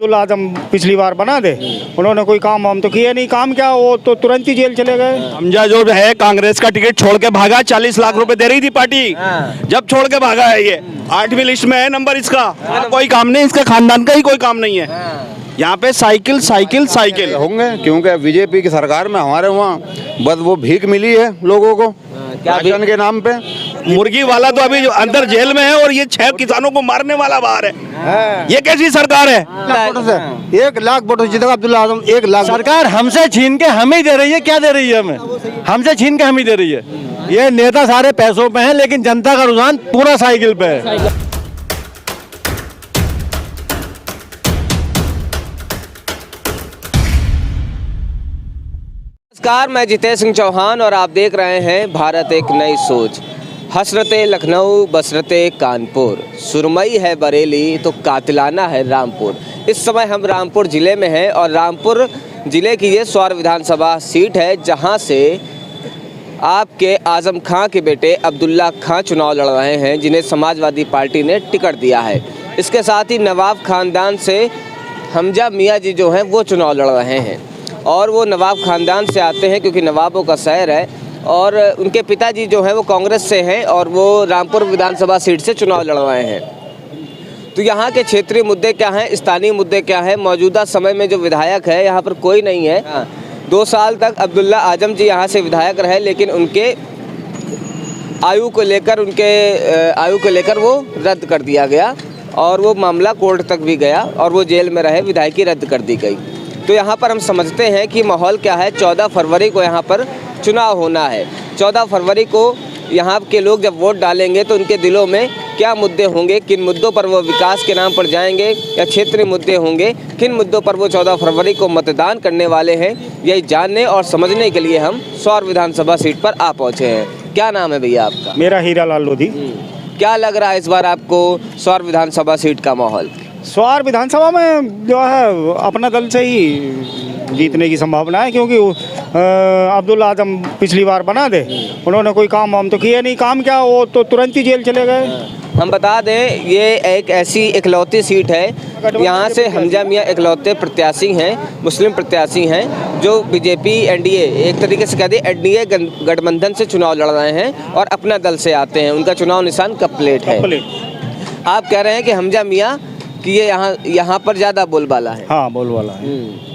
अब्दुल्ला आजम पिछली बार बना दे, उन्होंने कोई काम हम तो किया नहीं। काम क्या, वो तो तुरंत ही जेल चले गए। हमजा जो है कांग्रेस का टिकट छोड़ के भागा, 40 लाख रुपए दे रही थी पार्टी, जब छोड़ के भागा है। ये 8वीं लिस्ट में है नंबर इसका। कोई काम नहीं, इसका खानदान का ही कोई काम नहीं है। यहाँ पे साइकिल साइकिल साइकिल होंगे, क्योंकि बीजेपी की सरकार में हमारे वहाँ बस वो भीख मिली है लोगों को राशन के नाम पे। मुर्गी वाला तो अभी अंदर जेल में है और ये 6 किसानों को मारने वाला बाहर है। ये कैसी सरकार है? 1 लाख वोटों से जीतेगा अब्दुल्ला आजम। 1 लाख सरकार हमसे छीन के हमें ही दे रही है। क्या दे रही है हमें? हमसे छीन के हम ही दे रही है। ये नेता सारे पैसों पे हैं, लेकिन जनता का रुझान पूरा साइकिल पे है। नमस्कार, मैं जितेश सिंह चौहान और आप देख रहे हैं भारत एक नई सोच। हसरते लखनऊ बसरते कानपुर, सुरमई है बरेली तो कातिलाना है रामपुर। इस समय हम रामपुर ज़िले में हैं और रामपुर ज़िले की ये स्वार विधानसभा सीट है, जहां से आपके आज़म खां के बेटे अब्दुल्ला खां चुनाव लड़ रहे हैं, जिन्हें समाजवादी पार्टी ने टिकट दिया है। इसके साथ ही नवाब ख़ानदान से हमजा मियाँ जी जो हैं वो चुनाव लड़ रहे हैं और वो नवाब ख़ानदान से आते हैं क्योंकि नवाबों का शहर है। और उनके पिताजी जो हैं वो कांग्रेस से हैं और वो रामपुर विधानसभा सीट से चुनाव लड़ रहे हैं। तो यहाँ के क्षेत्रीय मुद्दे क्या हैं, स्थानीय मुद्दे क्या हैं, मौजूदा समय में जो विधायक है यहाँ पर कोई नहीं है। 2 साल तक अब्दुल्ला आजम जी यहाँ से विधायक रहे, लेकिन उनके आयु को लेकर वो रद्द कर दिया गया और वो मामला कोर्ट तक भी गया और वो जेल में रहे, विधायकी रद्द कर दी गई। तो यहाँ पर हम समझते हैं कि माहौल क्या है। 14 फरवरी को यहाँ पर चुनाव होना है। 14 फरवरी को यहाँ के लोग जब वोट डालेंगे तो उनके दिलों में क्या मुद्दे होंगे, किन मुद्दों पर वो विकास के नाम पर जाएंगे या क्षेत्रीय मुद्दे होंगे, किन मुद्दों पर वो 14 फरवरी को मतदान करने वाले हैं, यही जानने और समझने के लिए हम स्वार विधानसभा सीट पर आ पहुँचे हैं। क्या नाम है भैया आपका? मेरा हीरा लाल लोधी। क्या लग रहा है इस बार आपको स्वार विधानसभा सीट का माहौल? स्वार विधानसभा में जो है अपना दल से ही जीतने की संभावना है, क्योंकि अब्दुल्ला आजम पिछली बार बना दे, उन्होंने कोई काम हम तो किया नहीं। काम क्या, वो तो तुरंत ही जेल चले गए। हम बता दें ये एक ऐसी इकलौती सीट है, यहाँ से हमजा मियाँ इकलौते प्रत्याशी हैं, मुस्लिम प्रत्याशी हैं जो बीजेपी एनडीए, एक तरीके से कह दें एनडीए गठबंधन से चुनाव लड़ रहे हैं और अपना दल से आते हैं। उनका चुनाव निशान कपलेट है। आप कह रहे हैं कि हमजा मियाँ कि ये यहाँ पर ज़्यादा बोलबाला है। हाँ, बोलबाला है।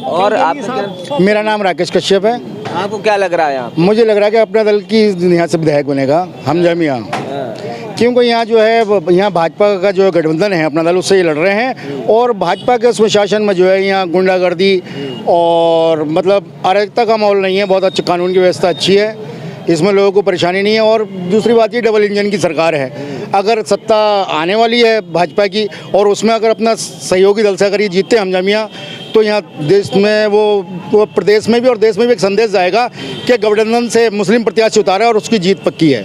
और आप? मेरा नाम राकेश कश्यप है। आपको क्या लग रहा है यहाँ? मुझे लग रहा है कि अपना दल की यहाँ से विधायक बनेगा हमजा मियाँ, क्योंकि यहाँ जो है यहाँ भाजपा का जो गठबंधन है अपना दल उससे ही लड़ रहे हैं और भाजपा के सुशासन में जो है यहाँ गुंडागर्दी और मतलब अराजकता का माहौल नहीं है। बहुत अच्छा कानून की व्यवस्था अच्छी है, इसमें लोगों को परेशानी नहीं है। और दूसरी बात ये डबल इंजन की सरकार है। अगर सत्ता आने वाली है भाजपा की और उसमें अगर अपना सहयोगी दल से अगर ये जीतते हैं हमजा मियाँ, तो यहाँ देश में वो प्रदेश में भी और देश में भी एक संदेश जाएगा कि गठबंधन से मुस्लिम प्रत्याशी उतारा और उसकी जीत पक्की है।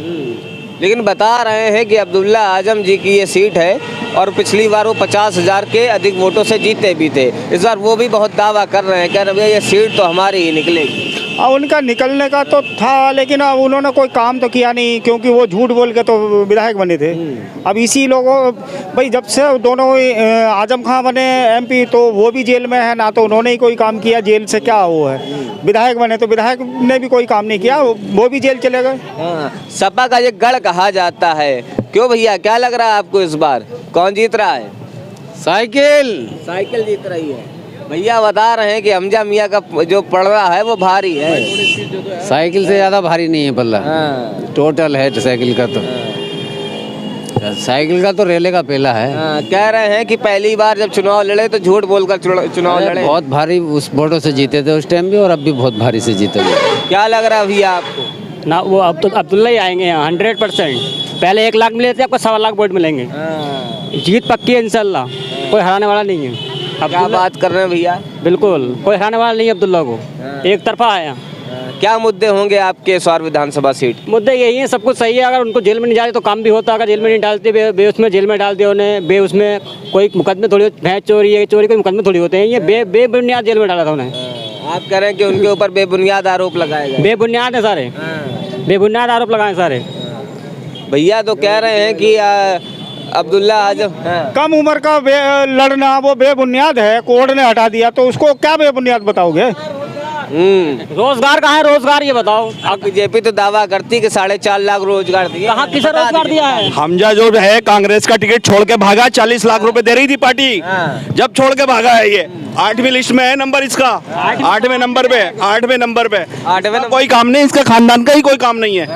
लेकिन बता रहे हैं कि अब्दुल्ला आजम जी की ये सीट है और पिछली बार वो 50,000 के अधिक वोटों से जीते भी थे। इस बार वो भी बहुत दावा कर रहे हैं, कह रहे हैं ये सीट तो हमारी ही निकलेगी। अब उनका निकलने का तो था, लेकिन अब उन्होंने कोई काम तो किया नहीं, क्योंकि वो झूठ बोल के तो विधायक बने थे। अब इसी लोगों भाई जब से दोनों आजम खां बने एमपी, तो वो भी जेल में है ना, तो उन्होंने ही कोई काम किया। जेल से क्या वो है, विधायक बने तो विधायक ने भी कोई काम नहीं किया, वो भी जेल चले गए। सपा का ये गढ़ कहा जाता है। क्यों भैया, क्या लग रहा है आपको इस बार कौन जीत रहा है? साइकिल जीत रही है। भैया बता रहे हैं कि हमजा मियाँ का जो पड़ रहा है वो भारी है। साइकिल से ज़्यादा भारी नहीं है पल्ला। टोटल है साइकिल का तो रेले का पहला है। कह रहे हैं कि पहली बार जब चुनाव लड़े तो झूठ बोलकर चुनाव लड़े। बहुत भारी उस वोटों से जीते थे उस टाइम भी और अब भी बहुत भारी से जीते। क्या लग रहा है भैया आपको? ना वो अब तो अब्दुल्ला ही आएंगे यहाँ 100%। पहले 1 लाख मिले थे, आपको 1.25 लाख वोट मिलेंगे। जीत पक्की है इंशाल्लाह, कोई हराने वाला नहीं है। क्या बात कर रहे हैं भैया? बिल्कुल कोई हराने वाला नहीं है अब्दुल्ला को। एक तरफा आया। क्या मुद्दे होंगे आपके स्वार विधानसभा सीट? मुद्दे यही है, सब कुछ सही है। अगर उनको जेल में नहीं जाते तो काम भी होता। अगर जेल में नहीं डालते, बेउस में जेल में डाल दिया उन्हें, बेउस में कोई मुकदमे थोड़ी, भैंस चोरी है चोरी कोई मुकदमे थोड़ी होते हैं। ये बेबुनियाद जेल में डाला था उन्हें। आप कह रहे हैं कि उनके ऊपर बेबुनियाद आरोप लगाए गए? बेबुनियाद है सारे, बेबुनियाद आरोप लगाए सारे। भैया तो कह रहे हैं कि अब्दुल्ला आजम कम उम्र का लड़ना वो बेबुनियाद है, कोर्ट ने हटा दिया तो उसको क्या बेबुनियाद बताओगे? रोजगार कहाँ है? रोजगार ये बताओ। अब बीजेपी तो दावा करती कि 4.5 लाख रोजगार दिए, कहाँ किसे रोजगार दिया है? हमजा जो है कांग्रेस का टिकट छोड़ के भागा, 40 लाख रुपए दे रही थी पार्टी, जब छोड़ के भागा है ये। 8वीं लिस्ट में है नंबर इसका, 8वें नंबर पे, 8वें नंबर पे। 8वें नंबर। कोई काम नहीं, इसका खानदान का ही कोई काम नहीं है।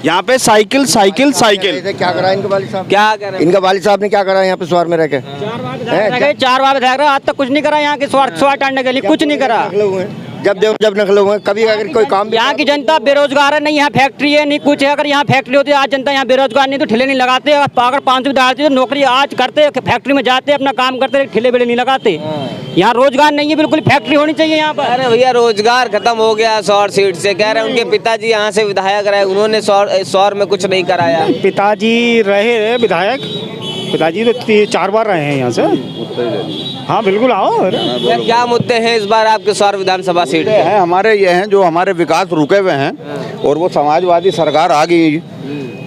यहाँ पे साइकिल साइकिल साइकिल। क्या करा इनके वालिद साहब? क्या कह रहे हैं? इनका वालिद साहब ने क्या करा यहाँ पे सवार में रह के? 4 बार विधायक रहा, आज तक कुछ नहीं करा यहाँ के स्वार्थ टालने के लिए, कुछ नहीं करा। जब नकले हुए कभी अगर कोई काम यहाँ की जनता बेरोजगार है, नहीं यहाँ फैक्ट्री है, नहीं कुछ है। अगर यहाँ फैक्ट्री होती है, आज जनता यहाँ बेरोजगार नहीं तो ठेले नहीं लगाते। अगर 500 डालते तो नौकरी आज करते, फैक्ट्री में जाते, अपना काम करते, ठेले बेले नहीं लगाते। यहाँ रोजगार नहीं है, बिल्कुल फैक्ट्री होनी चाहिए यहाँ पर। अरे भैया रोजगार खत्म हो गया सौर सीट से, कह रहे हैं उनके पिताजी यहाँ से विधायक रहे, उन्होंने सौर में कुछ नहीं कराया। पिताजी रहे विधायक, पिताजी तो 4 बार रहे हैं यहाँ से। हाँ बिल्कुल आओ। क्या मुद्दे हैं इस बार आपके सौर विधानसभा सीट पे? हैं हमारे ये हैं जो हमारे विकास रुके हुए हैं, और वो समाजवादी सरकार आ गई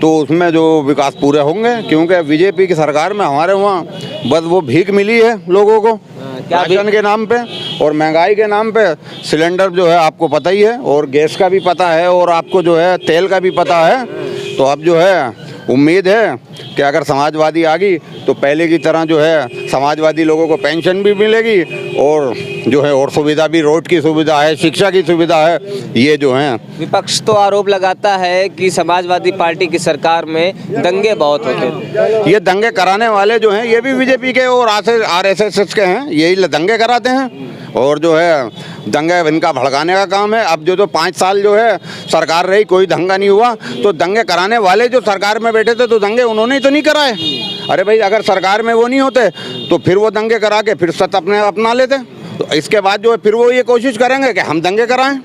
तो उसमें जो विकास पूरे होंगे, क्योंकि बीजेपी की सरकार में हमारे वहाँ बस वो भीख मिली है लोगों को, राशन के नाम पे और महंगाई के नाम पे। सिलेंडर जो है आपको पता ही है, और गैस का भी पता है, और आपको जो है तेल का भी पता है। तो अब जो है उम्मीद है कि अगर समाजवादी आ गई तो पहले की तरह जो है समाजवादी लोगों को पेंशन भी मिलेगी, और जो है और सुविधा भी, रोड की सुविधा है, शिक्षा की सुविधा है। ये जो है विपक्ष तो आरोप लगाता है कि समाजवादी पार्टी की सरकार में दंगे बहुत होते हैं। ये दंगे कराने वाले जो हैं ये भी बीजेपी के और RSS के हैं, यही दंगे कराते हैं। और जो है दंगे इनका भड़काने का काम है। अब जो 5 साल जो है सरकार रही, कोई दंगा नहीं हुआ, तो दंगे कराने वाले जो सरकार में बैठे थे तो दंगे उन्होंने ही तो नहीं कराए। अरे भाई अगर सरकार में वो नहीं होते तो फिर वो दंगे करा के फिर सत्ता अपना लेते। तो इसके बाद जो है फिर वो ये कोशिश करेंगे कि हम दंगे कराएं।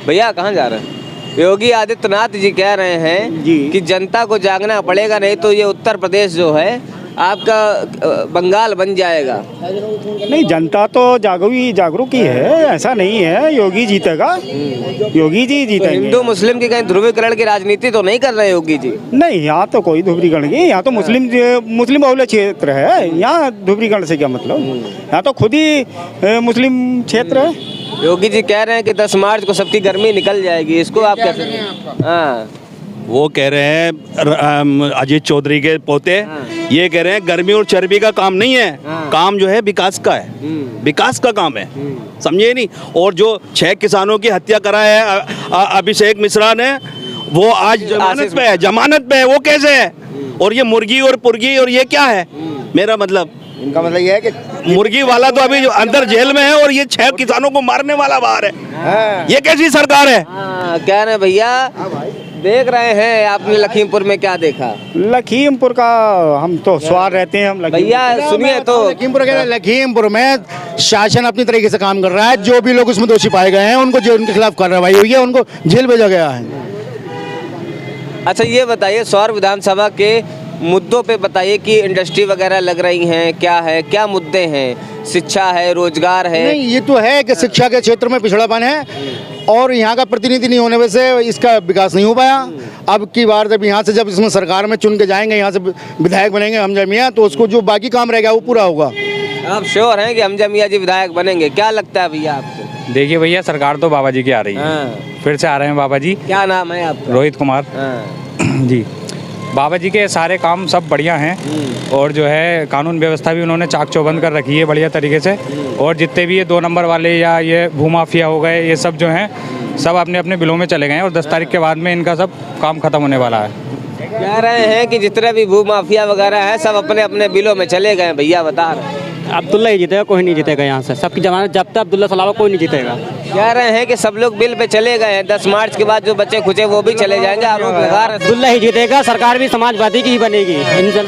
भैया कहाँ जा रहे हैं? योगी आदित्यनाथ जी कह रहे हैं कि जनता को जागना पड़ेगा, नहीं तो ये उत्तर प्रदेश जो है आपका बंगाल बन जाएगा। नहीं, जनता तो जागरूक ही है, ऐसा नहीं है। योगी जीतेगा, योगी जी जीतेंगे। हिंदू मुस्लिम की कहीं ध्रुवीकरण की राजनीति तो नहीं कर रहे योगी जी? नहीं, यहाँ तो कोई ध्रुवीकरण की, यहाँ तो मुस्लिम बहुल क्षेत्र है। यहाँ ध्रुवीकरण से क्या मतलब? यहाँ तो खुद ही मुस्लिम क्षेत्र है। योगी जी कह रहे हैं कि 10 मार्च को सबकी गर्मी निकल जाएगी, इसको आप कैसे? हाँ, वो कह रहे हैं अजीत चौधरी के पोते, ये कह रहे हैं गर्मी और चर्बी का काम नहीं है, काम जो है विकास का है, विकास का काम है, समझे नहीं। और जो 6 किसानों की हत्या करा है अभिषेक मिश्रा ने, वो आज जमानत पे है, वो कैसे है? और ये मुर्गी और पुर्गी और ये क्या है? मेरा मतलब, इनका मतलब ये है कि मुर्गी वाला तो अभी अंदर जेल में है और ये 6 किसानों को मारने वाला बाहर है। ये कैसी सरकार है? कह रहे हैं भैया, देख रहे हैं आपने लखीमपुर में क्या देखा? लखीमपुर का हम तो स्वार रहते हैं। हम भैया सुनिए तो, लखीमपुर में शासन अपनी तरीके से काम कर रहा है। जो भी लोग उसमें दोषी पाए गए हैं उनको जेल के खिलाफ कार्रवाई हुई है, उनको जेल भेजा गया है। अच्छा ये बताइए, सौर विधानसभा के मुद्दों पे बताइए कि इंडस्ट्री वगैरह लग रही हैं, क्या है, क्या मुद्दे हैं? शिक्षा है, रोजगार है? नहीं, ये तो है कि शिक्षा के क्षेत्र में पिछड़ापन है, और यहाँ का प्रतिनिधि नहीं होने से इसका विकास नहीं हो पाया। अब की बार जब इसमें सरकार में चुन के जाएंगे, यहाँ से विधायक बनेंगे हमजा मियाँ, तो उसको जो बाकी काम रहेगा वो पूरा होगा। आप श्योर हैं कि हमजा मियाँ जी विधायक बनेंगे? क्या लगता है भैया आपको? देखिए भैया, सरकार तो बाबा जी की आ रही है, फिर से आ रहे हैं बाबा जी। क्या नाम है आपका? रोहित कुमार जी। बाबा जी के सारे काम सब बढ़िया हैं, और जो है कानून व्यवस्था भी उन्होंने चाक चौबंद कर रखी है बढ़िया तरीके से। और जितने भी ये 2 नंबर वाले या ये भूमाफिया हो गए, ये सब जो हैं सब अपने अपने बिलों में चले गए हैं, और 10 तारीख के बाद में इनका सब काम खत्म होने वाला है। कह रहे हैं कि जितने भी भूमाफिया वगैरह है सब अपने अपने बिलों में चले गए। भैया बता रहे हैं अब्दुल्ला ही जीतेगा, कोई नहीं जीतेगा यहाँ से। सबकी जमानत जब तक अब्दुल्ला सलावा, कोई नहीं जीतेगा। कह रहे हैं कि सब लोग बिल पे चले गए हैं, 10 मार्च के बाद जो बच्चे खुचे वो भी चले जाएंगे, आरोप लगा रहे हैं। अब्दुल्ला ही जीतेगा, सरकार भी समाजवादी की ही बनेगी,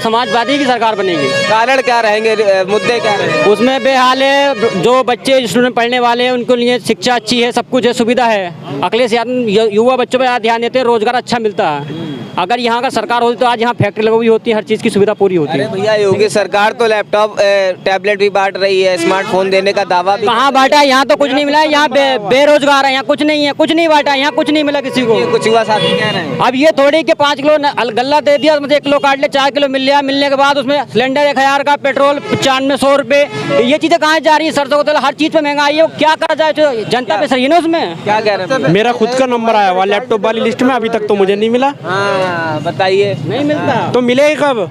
समाजवादी की सरकार बनेगी। कारण क्या रहेंगे, मुद्दे क्या रहेंगे? उसमें बेहाल है, जो बच्चे स्टूडेंट पढ़ने वाले हैं उनके लिए शिक्षा अच्छी है, सब कुछ है, सुविधा है। अखिलेश यादव युवा बच्चों पर ध्यान देते हैं, रोजगार अच्छा मिलता है। अगर यहाँ का सरकार होती तो आज यहाँ फैक्ट्री लगी हुई होती है, हर चीज़ की सुविधा पूरी होती है। भैया योगी सरकार तो लैपटॉप टैबलेट भी बांट रही है, स्मार्टफोन देने का दावा भी। कहाँ बांटा है? यहाँ तो कुछ नहीं मिला है। यहाँ है, बेरोजगार है, यहाँ कुछ नहीं है, कुछ नहीं बांटा, यहाँ कुछ नहीं मिला किसी को। कुछ युवा साथी कह रहे हैं। अब ये थोड़ी कि 5 किलो गल्ला दे दिया, उसमें 1 किलो काट ले, 4 किलो मिल लिया, मिलने के बाद उसमें सिलेंडर 1000 का, पेट्रोल 95 100 रुपए, ये चीजें कहाँ जा रही है? सरसों का तेल, हर चीज पे महंगाई है, क्या करा जाए? जो जनता पे सही है ना उसमें। क्या कह रहे हैं? मेरा खुद का नंबर आया हुआ लैपटॉप वाली लिस्ट में, अभी तक तो मुझे नहीं मिला। हाँ बताइए। नहीं मिलता तो मिलेगा कब?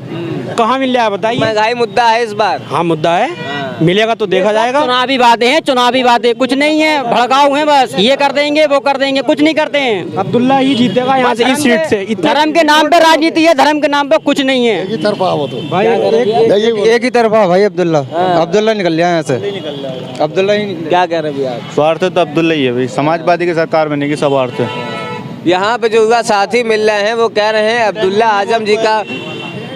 कहाँ मिल रहा है बताइए? महंगाई मुद्दा है इस बार। हाँ मुद्दा है, मिलेगा तो देखा जाएगा। चुनावी बातें हैं, चुनावी बातें, कुछ नहीं है, भड़काऊ हैं बस, ये कर देंगे वो कर देंगे, कुछ नहीं करते हैं। अब्दुल्ला ही जीतेगा यहाँ से, इस सीट से। धर्म के नाम पे राजनीति है, धर्म के नाम पे कुछ नहीं है। एक ही तरफा वो तो भाई एक ही तरफा भाई, अब्दुल्ला अब्दुल्ला निकल गया यहाँ से, अब्दुल्ला ही। क्या कह रहे हैं भैया? स्वार्थ तो अब्दुल्ला ही है भाई, समाजवादी की सरकार बनेगी, स्वार्थ है। यहाँ पे जो युवा साथी मिल रहे हैं वो कह रहे हैं अब्दुल्ला आजम जी का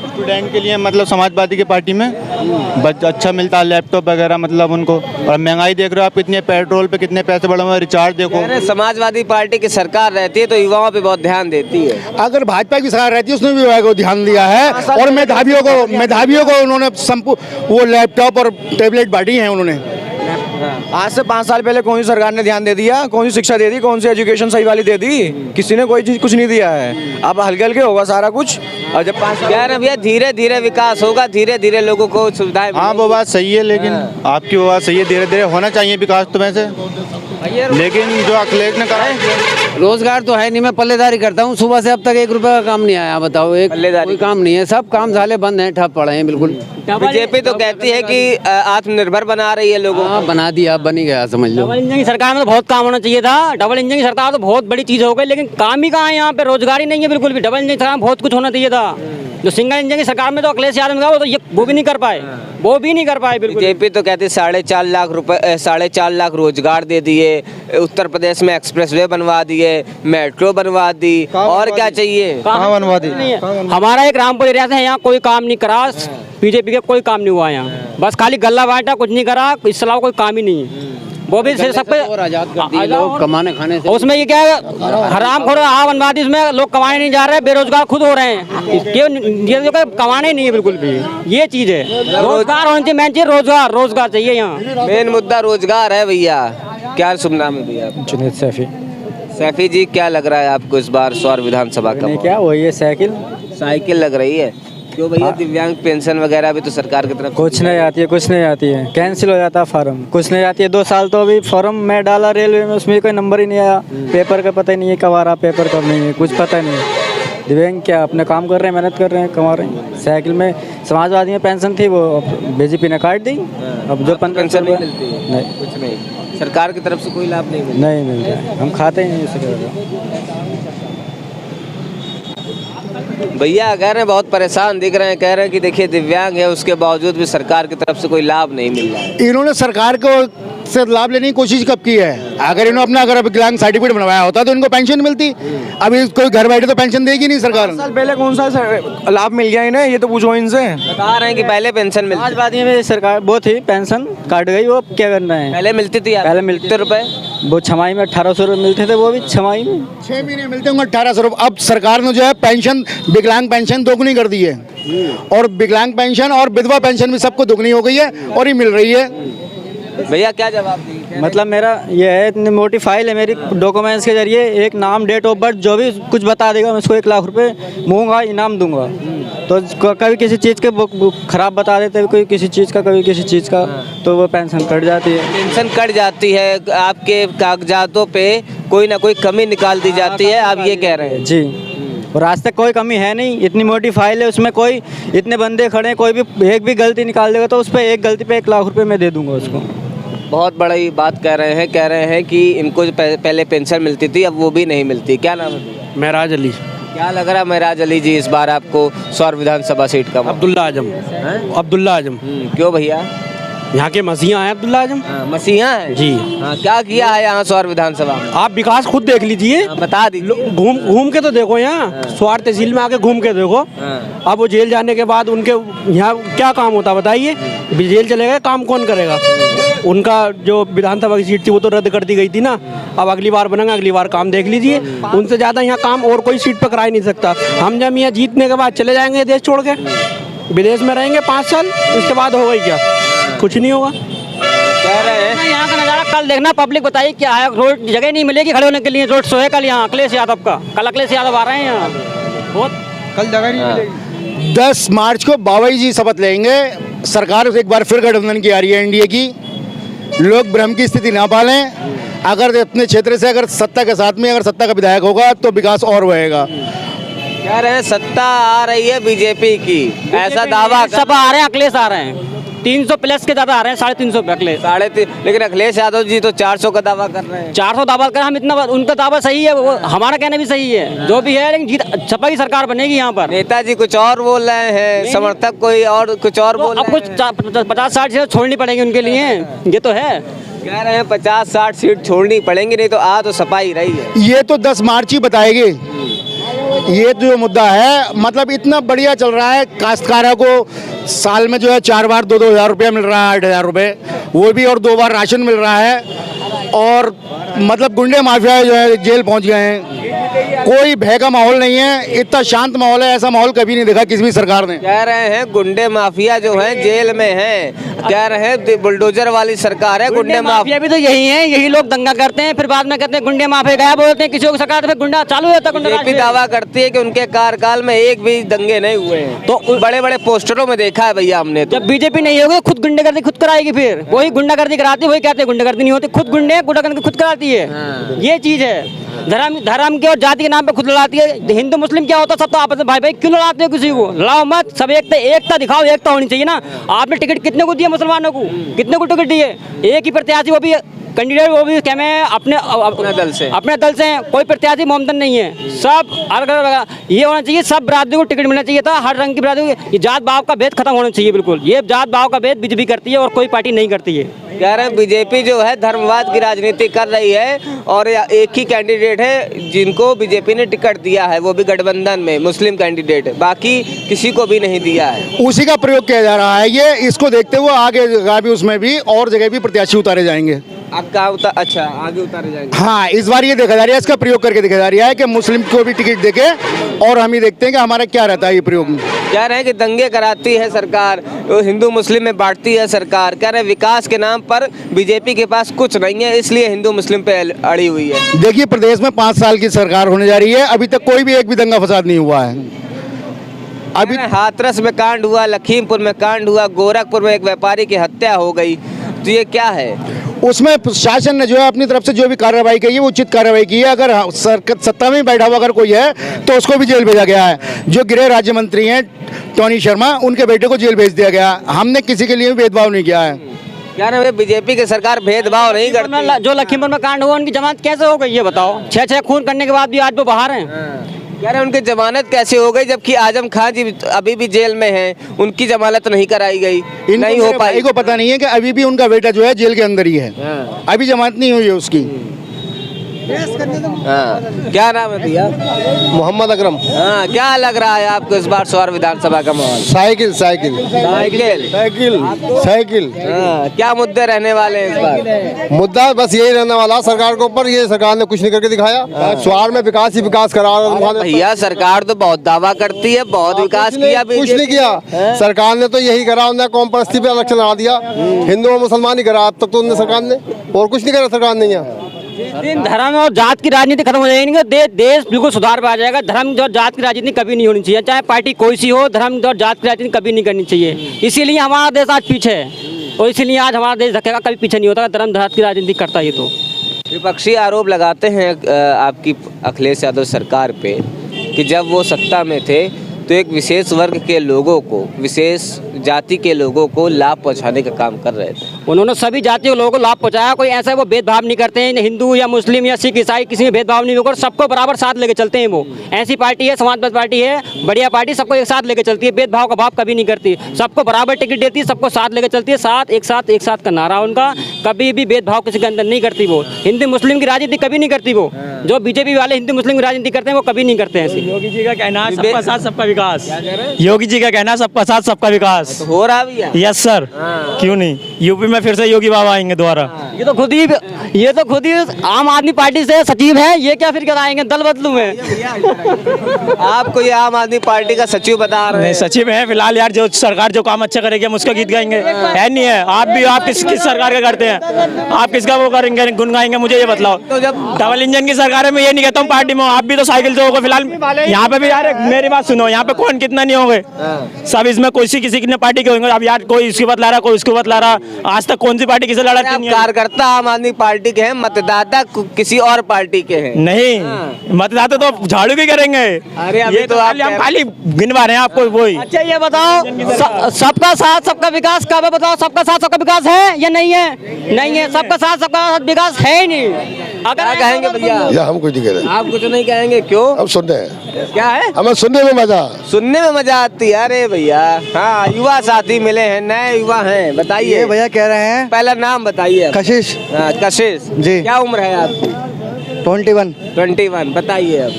स्टूडेंट के लिए मतलब समाजवादी की पार्टी में अच्छा मिलता है, लैपटॉप वगैरह मतलब उनको। और महंगाई देख रहे हो आप कितने, पेट्रोल पे कितने पैसे बढ़े हुए, रिचार्ज देखो। कह रहे हैं समाजवादी पार्टी की सरकार रहती है तो युवाओं पे बहुत ध्यान देती है। अगर भाजपा की सरकार रहती है उसने भी को ध्यान दिया है, और मेधावियों को उन्होंने वो लैपटॉप और टैबलेट बांटी हैं उन्होंने। आज से 5 साल पहले कौन सी सरकार ने ध्यान दे दिया? कौन सी शिक्षा दे दी? कौन सी एजुकेशन सही वाली दे दी? किसी ने कोई चीज कुछ नहीं दिया है। अब हल्के हल्के होगा सारा कुछ। और जब 5 कह रहे हैं भैया धीरे धीरे विकास होगा, धीरे धीरे लोगों को सुविधाएं। हाँ वो बात सही है, लेकिन आपकी वो बात सही है, धीरे धीरे होना चाहिए विकास तो वैसे, लेकिन जो अखिलेश ने करा रोजगार तो है नहीं, मैं पल्लेदारी करता हूँ, सुबह से अब तक 1 रुपए का काम नहीं आया। बताओ, एक कोई काम नहीं है, सब काम साले बंद हैं, ठप पड़े हैं बिल्कुल। बीजेपी तो कहती है कि आत्मनिर्भर बना रही है लोगों को। बना दिया, बन ही गया समझ लो। डबल इंजन की सरकार में तो बहुत काम होना चाहिए था, डबल इंजन की सरकार तो बहुत बड़ी चीज हो गई, लेकिन काम ही कहाँ है? यहाँ पे रोजगार ही नहीं है बिल्कुल भी। डबल इंजन की सरकार में बहुत कुछ होना चाहिए था। जो सिंगल इंजन की सरकार में तो अखिलेश यादव का वो भी नहीं कर पाए, वो भी नहीं कर पाए बिल्कुल। बीजेपी तो कहती है 4.5 लाख रुपए, 4.5 लाख रोजगार दे दिए, उत्तर प्रदेश में एक्सप्रेसवे बनवा दिए, मेट्रो बनवा दी, और क्या चाहिए? कहाँ बनवा दी? हमारा एक रामपुर एरिया से यहाँ कोई काम नहीं करा, बीजेपी के कोई काम नहीं हुआ यहाँ, बस खाली गल्ला बांटा, कुछ नहीं करा, इसके अलावा कोई काम ही नहीं है। वो भी सब पे लोग कमाने खाने से। उसमें ये क्या है, हराम खोर बनवादी, उसमें लोग कमाने नहीं जा रहे, बेरोजगार खुद हो रहे हैं, क्यों? ये कमाने ही नहीं है बिल्कुल भी, ये चीज है। रोजगार होना चाहिए, मेन चीज रोजगार, रोजगार चाहिए यहाँ। मेन मुद्दा रोजगार है भैया। क्या शुभ नाम है भैया? जुनेद सैफी। सैफी जी, क्या लग रहा है आपको इस बार सौर विधानसभा का? क्या वही है, साइकिल लग रही है। क्यों भैया? दिव्यांग पेंशन वगैरह भी तो सरकार की तरफ कुछ नहीं आती है, कुछ नहीं आती है, कैंसिल हो जाता है फार्म, कुछ नहीं आती है। 2 साल तो अभी फॉर्म मैं डाला रेलवे में, उसमें कोई नंबर ही नहीं आया, पेपर का पता ही नहीं है कब आ रहा, पेपर कब नहीं है, कुछ पता नहीं है। दिव्यांग क्या अपने काम कर रहे हैं, मेहनत कर रहे हैं, कमा रहे हैं। साइकिल में समाजवादी में पेंशन थी, वो बीजेपी ने काट दी। अब जो पेंशन नहीं मिलती है? नहीं, कुछ नहीं, सरकार की तरफ से कोई लाभ नहीं मिलता। नहीं मिल रहा है, हम खाते ही नहीं उसके। भैया कह रहे हैं बहुत परेशान दिख रहे हैं, कह रहे हैं कि देखिए दिव्यांग है, उसके बावजूद भी सरकार की तरफ से कोई लाभ नहीं मिल रहा है। इन्होंने सरकार को से लाभ लेने की कोशिश कब की है? अगर इन्होंने अपना अगर विकलांग सर्टिफिकेट बनवाया होता तो इनको पेंशन मिलती। अभी कोई घर बैठे तो पेंशन देगी नहीं सरकार। 5 साल पहले कौन सा लाभ मिल गया इन्हें, ये तो पूछो इनसे। बता रहे हैं कि पहले पेंशन मिलती, समाजवादी में सरकार वो थी, पेंशन काट गई, वो क्या करना है? पहले मिलती थी, पहले मिलते रुपए, वो छमाही में 1800 रुपये मिलते थे, वो भी छमाही में 6 महीने मिलते होंगे 1800 रुपये। अब सरकार ने जो है पेंशन, विकलांग पेंशन दोगुनी कर दी है, और विकलांग पेंशन और विधवा पेंशन भी सबको दोगुनी हो गई है, और ये मिल रही है। भैया क्या जवाब देंगे? मतलब मेरा ये है, इतनी मोटी फाइल है मेरी, डॉक्यूमेंट्स के जरिए एक नाम, डेट ऑफ बर्थ, जो भी कुछ बता देगा मैं उसको 1 लाख रुपए दूंगा, इनाम दूंगा। तो कभी किसी चीज़ के खराब बता देते, कोई किसी चीज़ का, कभी किसी चीज़ का, तो वो पेंशन कट जाती है। पेंशन कट जाती है, आपके कागजातों पे कोई ना कोई कमी निकाल दी जाती है, आप ये कह रहे हैं? जी, और आज तक कोई कमी है नहीं, इतनी मोटी फाइल है, उसमें कोई इतने बंदे खड़े हैं, कोई भी एक भी गलती निकाल देगा तो उस पर एक गलती पे 1 लाख रुपए मैं दे दूंगा उसको। बहुत बड़ी बात कह रहे हैं कि इनको जो पहले पेंशन मिलती थी अब वो भी नहीं मिलती। क्या नाम है? महराज अली। क्या लग रहा है महराज अली जी इस बार आपको सौर विधानसभा सीट का? अब्दुल्ला आजम। अब्दुल्ला आजम। क्यों भैया? यहाँ के मसीहा हैं अब्दुल्ला आजम। मसीहा है जी। क्या किया है यहाँ सौर विधानसभा में? आप विकास खुद देख लीजिए, बता दीजिए। घूम के तो देखो, यहाँ स्वार तहसील में आके घूम के देखो। अब वो जेल जाने के बाद उनके यहाँ क्या काम होता बताइए? जेल चले गए, काम कौन करेगा? उनका जो विधानसभा की सीट थी वो तो रद्द कर दी गई थी ना, अब अगली बार बनेगा, अगली बार काम देख लीजिए। उनसे ज़्यादा यहाँ काम और कोई सीट पर करा ही नहीं सकता। हम जब यहाँ जीतने के बाद चले जाएंगे देश छोड़ के, विदेश में रहेंगे 5 साल, उसके बाद होगा ही क्या? कुछ नहीं होगा। कह रहे हैं यहाँ का नज़ारा कल देखना, पब्लिक बताइए क्या है, रोड जगह नहीं मिलेगी खड़े होने के लिए, रोड शो है कल यहाँ अखिलेश यादव का, कल अखिलेश यादव आ रहे हैं यहाँ, बहुत कल जगह नहीं मिलेगी। 10 मार्च को बाबा जी शपथ लेंगे। सरकार एक बार फिर गठबंधन की आ रही है एनडीए की। लोग भ्रम की स्थिति ना पालें। अगर अपने क्षेत्र से अगर सत्ता के साथ में अगर सत्ता का विधायक होगा तो विकास और बढ़ेगा। कह रहे हैं सत्ता आ रही है बीजेपी की, ऐसा दावा सब आ रहे हैं, अखिलेश आ रहे हैं 300 प्लस के ज़्यादा आ रहे हैं, 350 पे अखिलेश। 350, लेकिन अखिलेश यादव जी तो 400 का दावा कर रहे हैं। 400 दावा कर, हम इतना, उनका दावा सही है, वो हमारा कहना भी सही है, जो भी है, लेकिन जीत सपा की सरकार बनेगी यहाँ पर। नेताजी कुछ और बोल रहे हैं, समर्थक कोई और कुछ और बोल अब रहे कुछ 50-60 सीटें छोड़नी पड़ेंगी उनके लिए, ये तो है। कह रहे हैं 50-60 सीट छोड़नी पड़ेंगी, नहीं तो आ तो सपा ही रही है। ये तो 10 मार्च ही बताएगी। ये जो मुद्दा है, मतलब इतना बढ़िया चल रहा है। काश्तकारों को साल में जो है 4 बार 2-2 हज़ार रुपया मिल रहा है, 8,000 रुपये, वो भी, और 2 बार राशन मिल रहा है। और मतलब गुंडे माफिया जो है जेल पहुंच गए हैं। कोई भय का माहौल नहीं है, इतना शांत माहौल है, ऐसा माहौल कभी नहीं देखा किसी भी सरकार ने। कह रहे हैं गुंडे माफिया जो हैं जेल में हैं, कह रहे हैं बुलडोजर वाली सरकार है। गुंडे माफिया भी तो यही है, यही लोग दंगा करते हैं, फिर बाद में कहते हैं गुंडे माफिया गया बोलते हैं, किसी को सरकार फिर गुंडा चालू होता है। बीजेपी दावा करती है कि उनके कार्यकाल में एक भी दंगे नहीं हुए हैं, तो बड़े बड़े पोस्टरों में देखा है भैया हमने। तो जब बीजेपी नहीं होगी खुद गुंडागर्दी खुद कराएगी, फिर वही गुंडागर्दी कराती है, वही कहते हैं गुंडागर्दी नहीं होती, खुद गुंडे गुंडागर्दी खुद कराती है। ये चीज है, धर्म के और जाति के नाम पे खुद लड़ाती है। हिंदू मुस्लिम क्या होता है, सब तो आपस में भाई भाई, क्यों लड़ाते हो किसी को? लड़ाओ मत, सब एकता दिखाओ, एकता होनी चाहिए ना। आपने टिकट कितने को दिया मुसलमानों को, कितने को टिकट दिए? एक ही प्रत्याशी, वो भी कैंडिडेट, वो भी क्या मैं अपने दल से हैं, कोई प्रत्याशी मोमदन नहीं है, सब अलग अलग। ये होना चाहिए, सब बरादरी को टिकट मिलना चाहिए था, हर रंग की बरादरी। ये जात भाव का भेद खत्म होना चाहिए बिल्कुल। ये जात भाव का भेद बीजेपी करती है और कोई पार्टी नहीं करती है। कह रहे हैं बीजेपी जो है धर्मवाद की राजनीति कर रही है, और एक ही कैंडिडेट है जिनको बीजेपी ने टिकट दिया है, वो भी गठबंधन में मुस्लिम कैंडिडेट, बाकी किसी को भी नहीं दिया है। उसी का प्रयोग किया जा रहा है। ये इसको देखते हुए आगे भी उसमें भी और जगह भी प्रत्याशी उतारे जाएंगे। अच्छा, आगे उतारे जाएंगे। हाँ, इस बार ये देखा जा रहा है, इसका प्रयोग करके देखा जा रहा है कि मुस्लिम को भी टिकट देके, और हम ही देखते हैं कि हमारा क्या रहता है ये प्रयोग में। कह रहे हैं कि दंगे कराती है सरकार, हिंदू मुस्लिम में बांटती है सरकार। कह रहे हैं विकास के नाम पर बीजेपी के पास कुछ नहीं है, इसलिए हिंदू मुस्लिम पे अड़ी हुई है। देखिए, प्रदेश में 5 साल की सरकार होने जा रही है, अभी तक कोई भी एक भी दंगा फसाद नहीं हुआ है। अभी हाथरस में कांड हुआ, लखीमपुर में कांड हुआ, गोरखपुर में एक व्यापारी की हत्या हो गई, तो ये क्या है? उसमें शासन ने जो है अपनी तरफ से जो भी कार्रवाई की है वो उचित कार्रवाई की है। अगर सत्ता में बैठा हुआ अगर कोई है तो उसको भी जेल भेजा गया है। जो गृह राज्य मंत्री हैं टोनी शर्मा, उनके बेटे को जेल भेज दिया गया। हमने किसी के लिए भी भेदभाव नहीं किया है। क्या ना, बीजेपी की सरकार भेदभाव नहीं करती। जो लखीमपुर में कांड हुआ, उनकी जमानत कैसे हो गई ये बताओ? 6 खून करने के बाद भी आज वो बाहर हैं। कह रहे हैं उनकी जमानत कैसे हो गई, जबकि आजम खान जी अभी भी जेल में हैं, उनकी जमानत नहीं कराई गई, नहीं हो पाई। को पता नहीं है कि अभी भी उनका बेटा जो है जेल के अंदर ही है, अभी जमानत नहीं हुई है उसकी। क्या नाम है भैया? मोहम्मद अकरम। हाँ, क्या लग रहा है आपको इस बार सौर विधानसभा का माहौल? Cycle cycle cycle cycle cycle. क्या मुद्दे रहने वाले हैं इस बार? मुद्दा बस यही रहने वाला सरकार के ऊपर। ये सरकार ने कुछ नहीं करके दिखाया। स्वार में विकास ही विकास करा। भैया सरकार तो बहुत दावा करती है, बहुत विकास किया, कुछ नहीं किया। सरकार ने तो यही करा, उन्हें कौम परस्ती पे इलेक्शन लड़ा दिया, हिंदू और मुसलमान ही करा अब तक तो उन्हें सरकार ने, और कुछ नहीं करा सरकार ने। यहाँ धर्म और जात की राजनीति खत्म हो जाएगी, देश बिल्कुल सुधार पा जाएगा। धर्म और जात की राजनीति कभी नहीं होनी चाहिए, चाहे पार्टी कोई सी हो, धर्म और जात की राजनीति कभी नहीं करनी चाहिए। इसीलिए हमारा देश आज पीछे है, और इसीलिए आज हमारा देश धकेगा, कभी पीछे नहीं होता धर्म जात की राजनीति करता है। तो विपक्षी आरोप लगाते हैं आपकी अखिलेश यादव सरकार पे कि जब वो सत्ता में थे तो एक विशेष वर्ग के लोगों को, विशेष जाति के लोगों को लाभ पहुंचाने का काम कर रहे थे। उन्होंने सभी जाति के लोगों को लाभ पहुंचाया। कोई ऐसा वो भेदभाव नहीं करते हैं, हिंदू या मुस्लिम या सिख ईसाई, किसी में भेदभाव नहीं होगा, सबको बराबर साथ लेके चलते हैं। वो ऐसी पार्टी है, समाजवादी पार्टी है, बढ़िया पार्टी, सबको एक साथ लेके चलती है, भेदभाव का भाव कभी नहीं करती, सबको बराबर टिकट देती है, सबको साथ लेके चलती है। एक साथ का नारा उनका, कभी भी भेदभाव किसी के अंदर नहीं करती। वो हिंदू मुस्लिम की राजनीति कभी नहीं करती। वो जो बीजेपी वाले हिंदू मुस्लिम की राजनीति करते हैं वो कभी नहीं करते हैं। योगी जी का कहना है सबका साथ सबका विकास। योगी जी का कहना सबका साथ सबका विकास हो रहा भी है। यस सर, क्यों नहीं। यूपी में फिर से योगी बाबा आएंगे दोबारा। ये तो खुद ही आम आदमी पार्टी से सचिव है, ये क्या फिर कराएंगे दल बदलू में। आपको ये आम आदमी पार्टी का सचिव बता रहे हैं? सचिव है फिलहाल यार, जो सरकार जो काम अच्छा करेगी हम उसका गीत गाएंगे, है नहीं है। आप किस सरकार का करते हैं, आप किसका वो करेंगे गुन गाएंगे, मुझे ये बतलाओ। तो जब डबल इंजन की सरकार है, मैं ये नहीं कहता हूँ पार्टी में, आप भी तो साइकिल से होगा फिलहाल। यहाँ पे भी यार मेरी बात सुनो, यहाँ पे कौन कितना नहीं हो गए, सब इसमें किसी की पार्टी के होंगे। अब यार कोई इसकी बतला रहा, कोई उसको बतला रहा, आज तक कौन सी पार्टी किसे लड़ा नहीं है। कार्यकर्ता आम आदमी पार्टी के हैं, मतदाता किसी और पार्टी के हैं। नहीं, मतदाता तो झाड़ू भी करेंगे। अरे अभी ये तो आप हम खाली गिनवा रहे हैं आपको वही। अच्छा ये बताओ, सबका साथ सबका विकास कब है, बताओ। सबका साथ सबका विकास है या नहीं है? नहीं है, सबका साथ सबका विकास है ही नहीं। अगर कहेंगे भैया, या हम कुछ नहीं कह रहे, आप कुछ नहीं कहेंगे, क्यों? हम सुन रहे हैं, क्या है? हमें सुनने में मजा। सुनने में मजा आती है। अरे भैया, हाँ, युवा साथी मिले हैं, नए युवा हैं, बताइए। भैया कह रहे हैं, पहला नाम बताइए। कशिश कशिश जी। क्या उम्र है आपकी? 21। बताइए अब।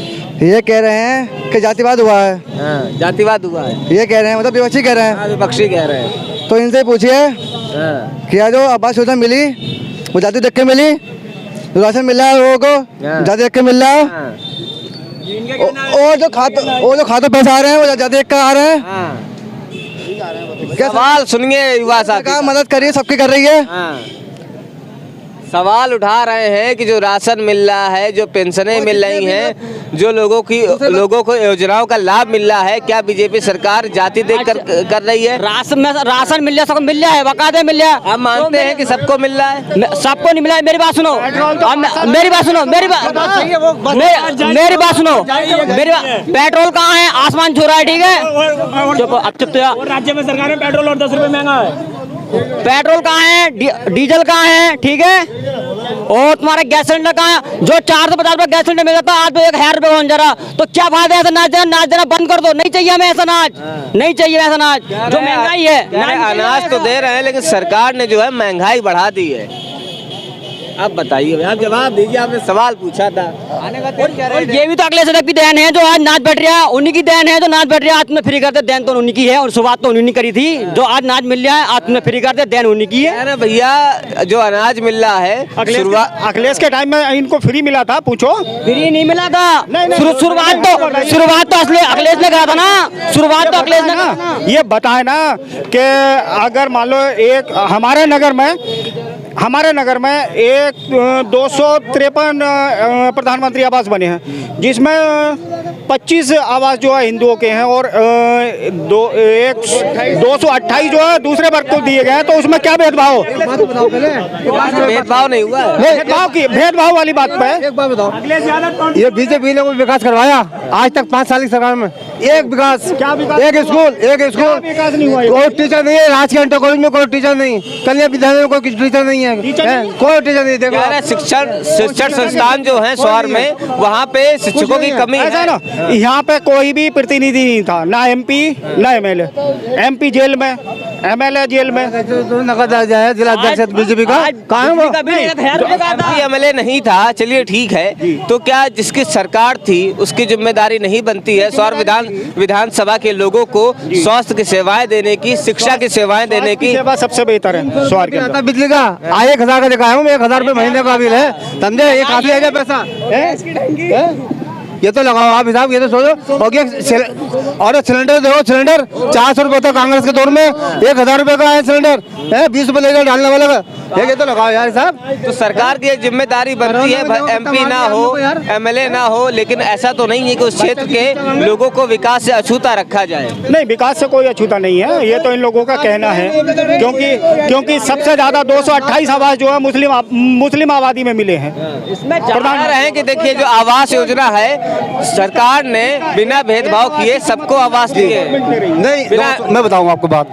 ये कह रहे हैं कि जातिवाद हुआ है। हाँ, जातिवाद हुआ है, ये कह रहे हैं, मतलब विपक्षी कह रहे हैं। विपक्षी कह रहे हैं। तो इनसे पूछिए कि जो आवास योजना मिली वो जाति देख के मिली, राशन मिल रहा है लोगों को जाति देख के मिल रहा है, और जो खाते पैसे आ रहे हैं वो जाति देख कर आ रहे हैं। क्या सवाल सुनिए युवा साथी, मदद करिए, सबकी कर रही है। सवाल उठा रहे हैं कि जो राशन मिल रहा है, जो पेंशनें मिल रही हैं, जो लोगों को योजनाओं का लाभ मिल रहा है, क्या बीजेपी सरकार जाति देख कर रही है? राशन मिल जाए, सबको मिल जाए, बकायदे मिल जाए। आप मानते हैं कि सबको मिल रहा है? सबको नहीं मिला है। मेरी बात सुनो, मेरी बात सुनो, मेरी बात सुनो। पेट्रोल कहाँ है? आसमान छू रहा है, ठीक है। चुप तो यार, राज्य में सरकार में पेट्रोल और 10 रुपए महंगा है। पेट्रोल कहाँ है? डीजल कहाँ है, ठीक है। और तुम्हारा गैस सिलेंडर कहाँ है? जो 450 रुपए गैस सिलेंडर मिल जाता है, आज तो 1000 रुपए पहुंच जा रहा। तो क्या फायदा है ऐसा नाच देना बंद कर दो। नहीं चाहिए हमें ऐसा नाच, नहीं चाहिए ऐसा नाच। जो महंगाई है, अनाज तो दे रहे हैं, लेकिन सरकार ने जो है महंगाई बढ़ा दी है। आप बताइए, आप जवाब दीजिए, आपने सवाल पूछा था। और ये भी तो अगले सड़क की देन है जो आज नाच बैठ रहा है, उन्हीं की देन है जो नाच बैठ रहा है। आज तुमने फ्री करते, देन तो उन्हीं की है, और शुरुआत तो उन्हीं ने करी थी। जो आज नाच मिल रहा है, आज तुमने फ्री करते, देन उन्हीं की है ना भैया। जो अनाज मिल रहा है, अखिलेश के टाइम में इनको फ्री मिला था, पूछो। फ्री नहीं मिला था। शुरुआत तो अखिलेश ने कहा था ना, शुरुआत तो अखिलेश ने कहा। ये बताए ना कि अगर मान लो एक हमारे नगर में एक 253 प्रधानमंत्री आवास बने हैं, जिसमें 25 आवास जो है हिंदुओं के हैं, और 228 जो है दूसरे वर्ग को दिए गए हैं। तो उसमें क्या भेदभाव? भेदभाव नहीं हुआ है। भेदभाव वाली बात पे एक बात बताओ, ये बीजेपी ने कोई विकास करवाया आज तक 5 साल की सरकार में? एक विकास, क्या विकास? एक स्कूल विकास नहीं हुआ। कोई टीचर नहीं है, राजकीय इंटर कॉलेज में कोई टीचर नहीं, कन्या विद्यालय में कोई टीचर नहीं है, कोई टीचर नहीं। देखो शिक्षण संस्थान जो है शहर में, वहाँ पे शिक्षकों की कमी है ना। यहाँ पे कोई भी प्रतिनिधि नहीं था, ना MP ना MLA। MP जेल में, MLA जेल में। नकद आ जाए जिला अध्यक्ष बीजेपी का, कहाँ है वो? MLA नहीं था, चलिए ठीक है। तो क्या जिसकी सरकार थी उसकी जिम्मेदारी नहीं बनती है शहर विधानसभा के लोगों को स्वास्थ्य की सेवाएं देने की, शिक्षा की सेवाएं देने की? सेवा सबसे बेहतर है शहर के अंदर। बिजली का 1000 का दिखाया हूँ, 1000 रुपए महीने का बिल है, समझे? ये काफी है क्या पैसा? ये तो लगाओ आप हिसाब, ये तो सोचो। और सिलेंडर देखो, सिलेंडर 400 रुपए था कांग्रेस के दौर में, 1000 रुपए का है सिलेंडर, 20 रुपए लेकर डालने वाले का। ये तो लगाओ यार साहब। तो सरकार की जिम्मेदारी बनती है, MP ना हो, MLA ना हो, लेकिन ऐसा तो नहीं है कि उस क्षेत्र के लोगों को विकास से अछूता रखा जाए। नहीं, विकास से कोई अछूता नहीं है, ये तो इन लोगों का कहना है। क्योंकि सबसे ज्यादा 228 आवास जो है मुस्लिम आबादी में मिले हैं। इसमें बता रहे हैं कि देखिए, जो आवास योजना है, सरकार ने बिना भेदभाव किए सबको आवास दिए। नहीं, मैं बताऊंगा आपको बात।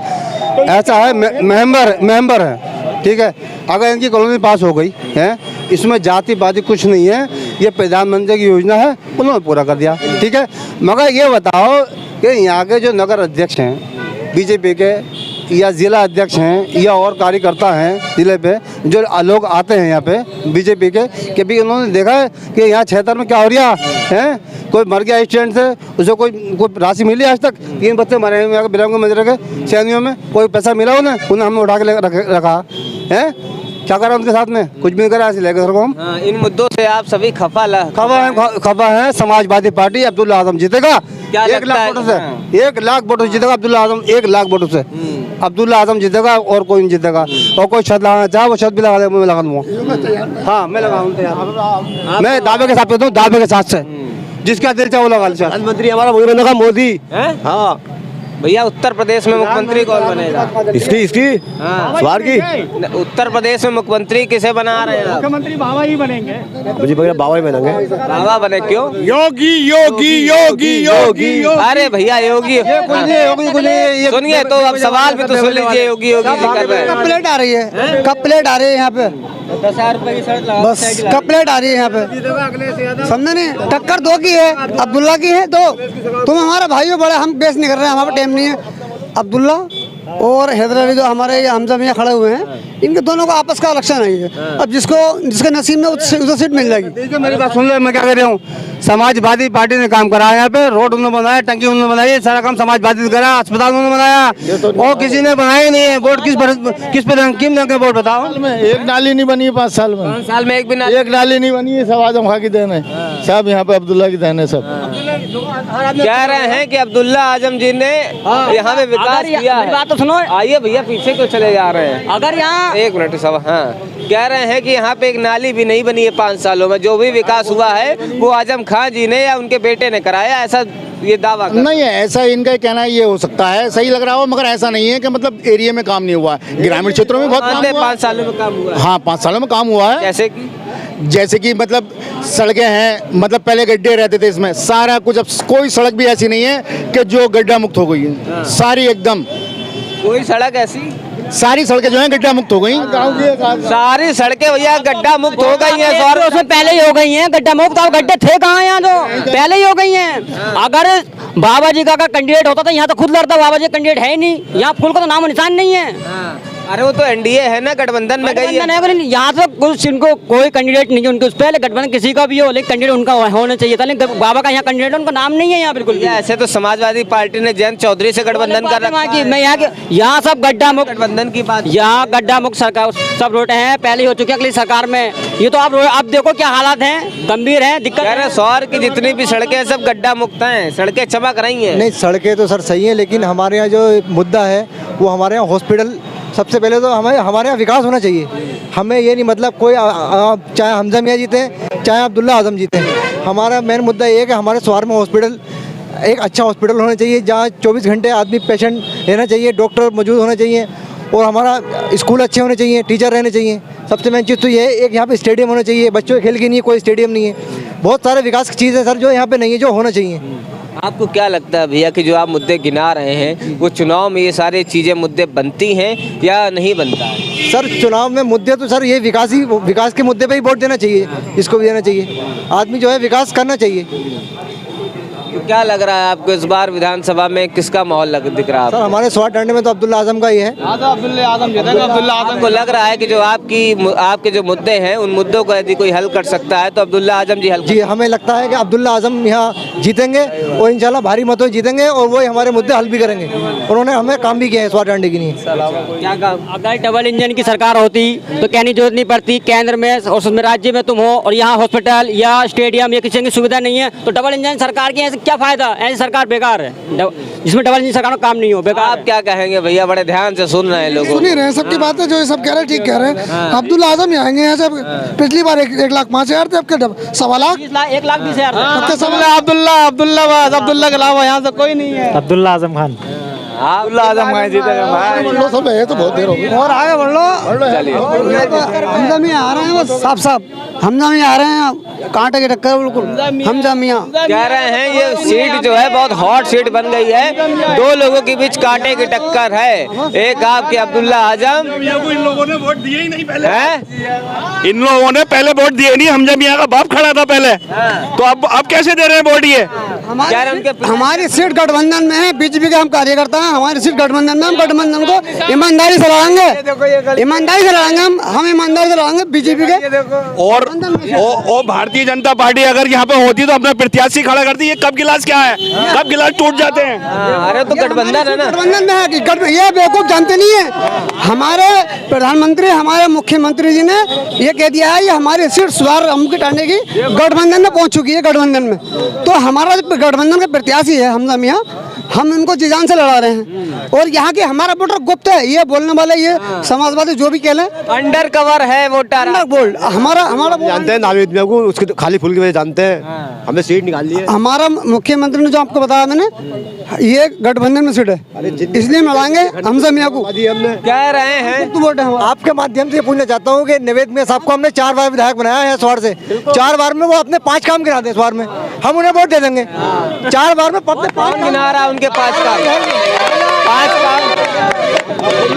ऐसा है, मेंबर है, ठीक है। अगर इनकी कॉलोनी पास हो गई है, इसमें जाति पाति कुछ नहीं है, ये प्रधानमंत्री की योजना है, उन्होंने पूरा कर दिया, ठीक है। मगर ये बताओ कि यहाँ के जो नगर अध्यक्ष हैं बीजेपी के, या जिला अध्यक्ष हैं, या और कार्यकर्ता हैं जिले पे, जो लोग आते हैं यहाँ पे बीजेपी के भी उन्होंने देखा है कि यहाँ क्षेत्र में क्या हो रहा है? कोई मर गया एक्सीडेंट से, उसे कोई राशि मिली आज तक? 3 बच्चे मरे हैं बिरंग मंजरे के सैनियों में, कोई पैसा मिला उन्हें हमने उठा के रखा है। क्या करा उनके साथ में? कुछ भी नहीं करा, ऐसे लेकर सर को हम हाँ, इन मुद्दों से आप सभी खबर है। समाजवादी पार्टी अब्दुल्ला आजम जीतेगा, क्या 1 लगता लाख है? वोटों से, हाँ। 1 लाख वोटों से जीतेगा अब्दुल्ला आजम, 1 लाख वोटों से अब्दुल्ला आजम जीतेगा और कोई नहीं जीतेगा। और कोई छत लगाना चाहे वो छत भी लगा दे, मैं लगा दूंगा। हाँ, मैं लगाऊंगा तैयार, मैं दावे के साथ कहता हूँ, दावे के साथ से जिसका दिल चाहे वो लगा। प्रधानमंत्री हमारा वही बनेगा, मोदी। हाँ भैया, उत्तर प्रदेश में मुख्यमंत्री कौन बनेगा? इसकी हाँ। सवार की उत्तर प्रदेश में मुख्यमंत्री किसे बना रहे हैं आप? मुख्यमंत्री बाबा ही बनेंगे। मुझे बाबा ही बनेंगे। बाबा बने क्यों? योगी योगी योगी योगी अरे भैया, योगी सुनिए तो अब सवाल भी तो सुन लीजिए। योगी योगी जी कर रहे हैं। कब प्लेट आ रही है? कब प्लेट आ रही है यहाँ पे? 10,000 रुपए की शर्ट लगा, बस कब प्लेट आ रही है यहाँ पे? समझे नहीं? टक्कर दो की है, अब्दुल्ला की है दो। तुम हमारा भाई हो, बड़े हम बेस नहीं कर रहे हैं, हमारा टाइम नहीं है। अब्दुल्ला और हैदर अली जो हमारे हमजा मियाँ खड़े हुए हैं, इनके दोनों का आपस का इलेक्शन है। अब जिसके नसीब में उसे सीट मिल जाएगी। मेरी बात सुन लो, मैं क्या कर रहा हूँ। समाजवादी पार्टी ने काम करा है यहाँ पे, रोड उन्होंने बनाया, टंकी उन्होंने बनाई, सारा काम समाजवादी ने करा, अस्पताल उन्होंने बनाया और किसी ने बनाया नहीं है। वोट किस पर किन के वोट बताओ? एक नाली नहीं बनी है 5 साल में, 5 साल में एक भी ना। एक नाली नहीं बनी है, सब आजम खां की देन है, सब यहाँ पे अब्दुल्ला की देन है सब। कह रहे हैं कि अब्दुल्ला आजम जी ने यहाँ पे विकास किया है। बात तो सुनो। आइए भैया, पीछे क्यों चले जा रहे हैं? अगर यहाँ 1 मिनट सब। हाँ, कह रहे हैं कि यहाँ पे एक नाली भी नहीं बनी है 5 सालों में। जो भी विकास हुआ है वो आजम खां जी ने या उनके बेटे ने कराया, ऐसा ये दावा कर। नहीं है ऐसा, इनका कहना ये हो सकता है, सही लग रहा हो, मगर ऐसा नहीं है कि मतलब एरिया में काम नहीं हुआ है। ग्रामीण क्षेत्रों में बहुत काम हुआ है। 5 सालों में काम हुआ है। हाँ, 5 सालों में काम हुआ है। जैसे कि मतलब सड़कें हैं, मतलब पहले गड्ढे रहते थे इसमें, सारा कुछ अब कोई सड़क भी ऐसी नहीं है कि जो गड्ढा मुक्त हो गई है। सारी एकदम, कोई सड़क ऐसी, सारी सड़कें जो हैं गड्ढा मुक्त हो गई। सारी सड़कें भैया गड्ढा मुक्त हो गई हैं। और उसमें पहले ही हो गई हैं गड्ढा मुक्त। अब गड्ढे थे कहाँ यहाँ, तो पहले ही हो गई हैं। अगर बाबा जी का कैंडिडेट होता था यहाँ तो खुद लड़ता, बाबा जी कैंडिडेट है ही नहीं यहाँ, फूल का तो नाम निशान नहीं है। अरे वो तो एनडीए है ना, गठबंधन में गई है। यहाँ तो कुछ इनको कोई कैंडिडेट नहीं है उनके उस पहले गठबंधन किसी का भी हो, लेकिन कैंडिडेट उनका होना चाहिए था। लेकिन बाबा का यहाँ कैंडिडेट उनका नाम नहीं है यहाँ बिल्कुल भी। ऐसे तो समाजवादी पार्टी ने जयंत चौधरी से गठबंधन कर रखा है। मैं यहाँ सब गड्ढा मुक्त गठबंधन की बात, यहाँ गड्ढा मुक्त सरकार सब रोटे हैं, पहले ही हो चुके हैं अगली सरकार में। ये तो आप देखो क्या हालात हैं, गंभीर हैं, दिक्कत है। शहर की जितनी भी सड़कें हैं सब गड्ढा मुक्त हैं, सड़कें चमक रही हैं। नहीं, सड़कें तो सर सही है, लेकिन हमारे यहाँ जो मुद्दा है वो हमारे यहाँ हॉस्पिटल, सबसे पहले तो हमारे यहाँ विकास होना चाहिए। हमें ये नहीं मतलब कोई चाहे हमजा मियाँ जीते चाहे अब्दुल्ला आजम जीते, हमारा मेन मुद्दा ये है कि हमारे शहर में हॉस्पिटल, एक अच्छा हॉस्पिटल होना चाहिए जहाँ 24 घंटे आदमी पेशेंट रहना चाहिए, डॉक्टर मौजूद होना चाहिए, और हमारा स्कूल अच्छे होने चाहिए, टीचर रहने चाहिए। सबसे मेन चीज़ तो ये है, एक यहाँ पे स्टेडियम होना चाहिए। बच्चों के खेल के लिए कोई स्टेडियम नहीं है। बहुत सारे विकास की चीज़ है सर जो यहाँ पे नहीं है, जो होना चाहिए। आपको क्या लगता है भैया कि जो आप मुद्दे गिना रहे हैं वो चुनाव में ये सारी चीज़ें मुद्दे बनती हैं या नहीं बनता है? सर चुनाव में मुद्दे तो सर ये विकास के मुद्दे पे ही वोट देना चाहिए, इसको भी देना चाहिए। आदमी जो है विकास करना चाहिए। तो क्या लग रहा है आपको इस बार विधानसभा में किसका माहौल दिख रहा है? सर हमारे स्वाट डंडे में तो अब्दुल्ला आजम का ही है। अब्दुल्ला आजम जीतेगा। आपको लग रहा है कि जो आपके जो मुद्दे हैं उन मुद्दों को यदि कोई हल कर सकता है तो अब्दुल्ला आजम जी हल? जी, हमें लगता है कि अब्दुल्ला आजम यहाँ जीतेंगे और इंशाल्लाह भारी मतों से जीतेंगे, और वो हमारे मुद्दे हल भी करेंगे। उन्होंने हमें काम भी किया है स्वाट डंडे के लिए। क्या काम? अगर डबल इंजन की सरकार होती तो कहने की जरूरत नहीं पड़ती। केंद्र में और उसमें राज्य में तुम हो और यहाँ हॉस्पिटल या स्टेडियम या किसी की सुविधा नहीं है, तो डबल इंजन सरकार की ऐसे क्या फायदा? ऐसी सरकार बेकार है जिसमें डबल इंजन सरकार का काम नहीं हो, बेकार। आप क्या कहेंगे भैया? बड़े ध्यान से सुन रहे हैं लोग, सुन ही रहे हैं सबकी बातें, जो ये सब कह रहे हैं ठीक कह रहे हैं। अब्दुल्ला आजम आएंगे यहाँ से। पिछली बार 1,05,000 थे, अब 1,20,000 अब्दुल्ला अब्दुल्ला के अलावा यहाँ से कोई नहीं है। अब्दुल्ला आजम खान, अब्दुल्ला आजम खान जीतेगा भाई। सब है तो बहुत देर हो गई और आगे बढ़ लो। हमजा मियाँ आ रहे हैं, बस साफ हमजा मियाँ आ रहे हैं, कांटे की टक्कर बिल्कुल। हमजा मियाँ कह रहे हैं ये सीट जो है बहुत हॉट सीट बन गई है, 2 लोगों के बीच कांटे की टक्कर है। एक आपके अब्दुल्ला आजम, इन लोगों ने वोट दिए ही नहीं पहले। हैं? इन लोगों ने पहले वोट दिए नहीं, हमजा मियाँ का बाप खड़ा था पहले, तो अब कैसे दे रहे हैं वोट? ये क्या रहे उनके हमारी सीट गठबंधन में है, बीजेपी के हम कार्यकर्ता हैं, हमारी सीट गठबंधन में, हम गठबंधन को ईमानदारी से लड़ाएंगे, ईमानदारी से लड़ाएंगे, हम ईमानदारी से लड़ाएंगे बीजेपी के। और भारतीय जनता पार्टी अगर यहाँ पे होती तो अपना प्रत्याशी खड़ा करती। ये कब गिलास क्या है, कब गिलास टूट जाते हैं। अरे तो गठबंधन है ना, गठबंधन में है कि ये बेवकूफ जानते नहीं है। हमारे प्रधानमंत्री, हमारे मुख्यमंत्री जी ने ये कह दिया है, ये हमारी सीट सुधार हमको टाने की गठबंधन में पहुंच चुकी है, गठबंधन में। तो हमारा गठबंधन का प्रत्याशी है हमजा मियां, हम इनको जी जान से लड़ा रहे हैं। और यहाँ के हमारा वोटर गुप्त है, ये बोलने वाले ये समाजवादी जो भी कह लें, अंडर कवर है वोटर। बोल हमारा जानते हैं नावेद मियां को, उसके खाली फूल की वजह जानते हैं, हमने सीट निकाली है। हमारा मुख्यमंत्री ने जो आपको बताया मैंने, ये गठबंधन में सीट है, इसलिए लड़ाएंगे हमजा मियां को। कह रहे हैं आपके माध्यम से पूछना चाहता हूँ कि नवेद मियां साहब को हमने 4 बार विधायक बनाया है स्वार से, 4 बार में वो अपने 5 काम गिना दे, स्वार में हम उन्हें वोट दे देंगे। 4 बार में अपने 5 गिना रहा, उनके 5 काम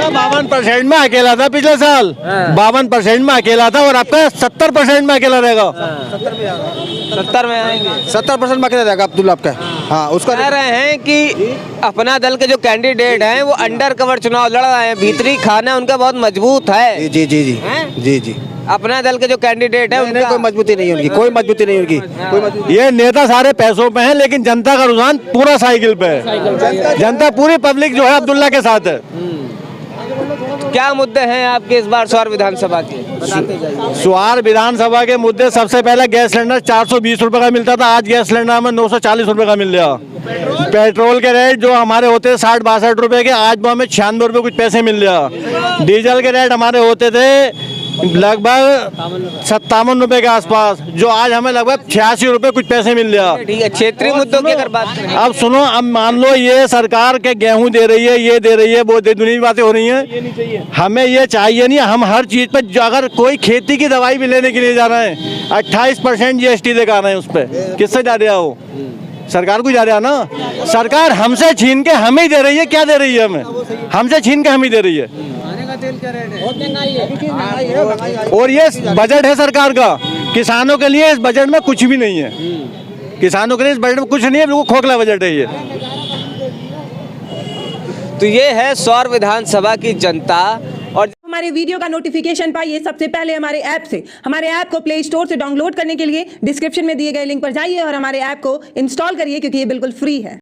52% में अकेला था पिछले साल, 52% में अकेला था, और आपका 70% में अकेला रहेगा। 70 में आएंगे, 70% में अकेला रहेगा अब्दुल्ला आपका। हाँ, उसका कह रहे हैं कि अपना दल के जो कैंडिडेट हैं वो अंडर कवर चुनाव लड़ रहे हैं, भीतरी खाना उनका बहुत मजबूत है। जी जी जी जी जी अपना दल के जो कैंडिडेट है उनका कोई मजबूती नहीं उनकी, कोई मजबूती नहीं उनकी। ये नेता सारे पैसों पे हैं, लेकिन जनता का रुझान पूरा साइकिल पे है। जनता पूरी पब्लिक जो है अब्दुल्ला के साथ है। क्या मुद्दे हैं आपके इस बार स्वार विधानसभा के, बताते जाइए। स्वार विधानसभा के मुद्दे, सबसे पहले गैस सिलेंडर 420 रुपए का मिलता था, आज गैस सिलेंडर हमें 940 रुपए का मिल गया। पेट्रोल के रेट जो हमारे होते थे 60-62 रुपए के, आज वो हमें 96 रुपए कुछ पैसे मिल गया। डीजल के रेट हमारे होते थे लगभग 57 रुपए के आसपास, जो आज हमें लगभग 86 रुपए कुछ पैसे मिल गया। ठीक है, क्षेत्रीय मुद्दों की अगर बात करें, अब सुनो, अब मान लो ये सरकार के गेहूं दे रही है, ये दे रही है, वो दे, दुनिया की बातें हो रही हैं। हमें ये चाहिए नहीं, हम हर चीज पे, अगर कोई खेती की दवाई भी लेने के लिए जा रहे हैं 28% GST दे रहे हैं उस पर, किससे जा रहा है वो? सरकार को जा रहा है ना। सरकार हमसे छीन के हमें ही दे रही है, क्या दे रही है हमें? हमसे छीन के हमें दे रही है। और ये बजट है सरकार का, किसानों के लिए इस बजट में कुछ भी नहीं है। किसानों के लिए इस बजट में कुछ नहीं है, बिल्कुल खोखला बजट है ये। तो ये है स्वार विधानसभा की जनता। और हमारे वीडियो का नोटिफिकेशन पाइए सबसे पहले हमारे ऐप से। हमारे ऐप को प्ले स्टोर से डाउनलोड करने के लिए डिस्क्रिप्शन में दिए गए लिंक पर जाइए और हमारे ऐप को इंस्टॉल करिए, क्योंकि ये बिल्कुल फ्री है।